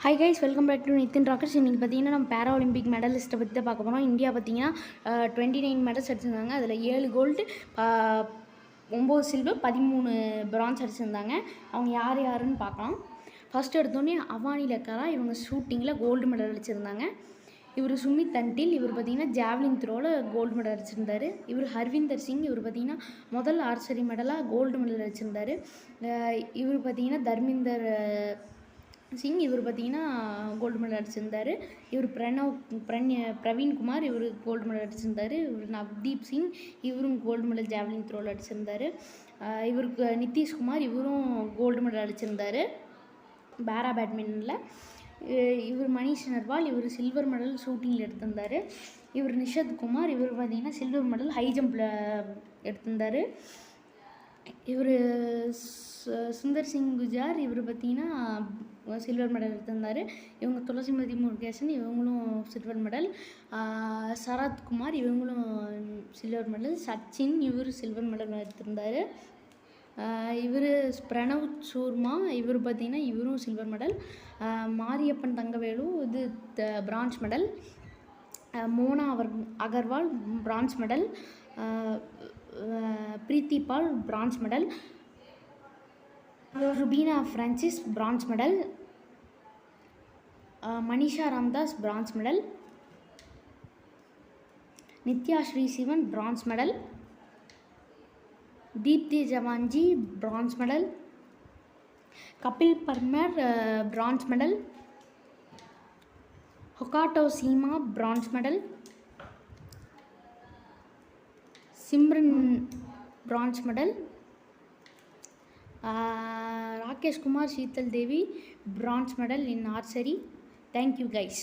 Hi guys, welcome back to Nitin rockers. இன்றைக்கி பார்த்தீங்கன்னா நம்ம பேரா ஒலிம்பிக் மெடலிஸ்ட்டை பற்றி தான் பார்க்க போகிறோம். இந்தியா பார்த்தீங்கன்னா 29 மெடல்ஸ் அடிச்சிருந்தாங்க. அதில் 7 கோல்டு, 9 சில்வர், 13 பிரான்ஸ் அடிச்சிருந்தாங்க. அவங்க யார் யாருன்னு பார்க்கலாம். ஃபஸ்ட்டு எடுத்தோடனே அவானி லக்கரா, இவங்க ஷூட்டிங்கில் கோல்டு மெடல் அடிச்சிருந்தாங்க. இவர் சுமித் அன்டில், இவர் பார்த்திங்கன்னா ஜாவ்லின் த்ரோவில் கோல்டு மெடல் அடிச்சிருந்தார். இவர் ஹர்விந்தர் சிங், இவர் பார்த்திங்கன்னா முதல் ஆர்ச்சரி மெடலாக கோல்டு மெடல் அடிச்சிருந்தார். இவர் பார்த்திங்கன்னா தர்மிந்தர் சிங், இவர் பார்த்திங்கன்னா கோல்டு மெடல் அடிச்சிருந்தார். இவர் பிரவீன்குமார், இவர் கோல்டு மெடல் அடிச்சிருந்தார். இவர் நவ்தீப் சிங், இவரும் கோல்டு மெடல் ஜாவ்லின் த்ரோவில் அடிச்சிருந்தார். இவருக்கு நிதிஷ்குமார், இவரும் கோல்டு மெடல் அடிச்சிருந்தார் பேரா பேட்மிண்டனில். இவர் மணிஷ் நர்வால், இவர் சில்வர் மெடல் ஷூட்டிங்கில் எடுத்திருந்தார். இவர் நிஷத் குமார், இவர் பார்த்திங்கன்னா சில்வர் மெடல் ஹை ஜம்பில் எடுத்திருந்தார். இவர் சுந்தர் சிங் குஜார், இவர் பார்த்திங்கன்னா சில்வர் மெடல் எடுத்திருந்தார். இவங்க துளசிமதி முருகேசன், இவங்களும் சில்வர் மெடல். சரத்குமார், இவங்களும் சில்வர் மெடல். சச்சின், இவர் சில்வர் மெடல் எடுத்திருந்தார். இவர் பிரணவ் சூர்மா, இவர் பார்த்திங்கன்னா இவரும் சில்வர் மெடல். மாரியப்பன் தங்கவேலு, இது bronze medal. Mona Agarwal bronze medal. Preethi Pal bronze medal. Rubina Francis bronze medal. Manisha Ramdas bronze medal. Nithya Sre Sivan bronze medal. Deepthi Jeevanji bronze medal. Kapil Parmar bronze medal. Hokato Sema bronze medal. Simran bronze medal. Rakesh Kumar, Sheetal Devi bronze medal in archery. Thank you guys.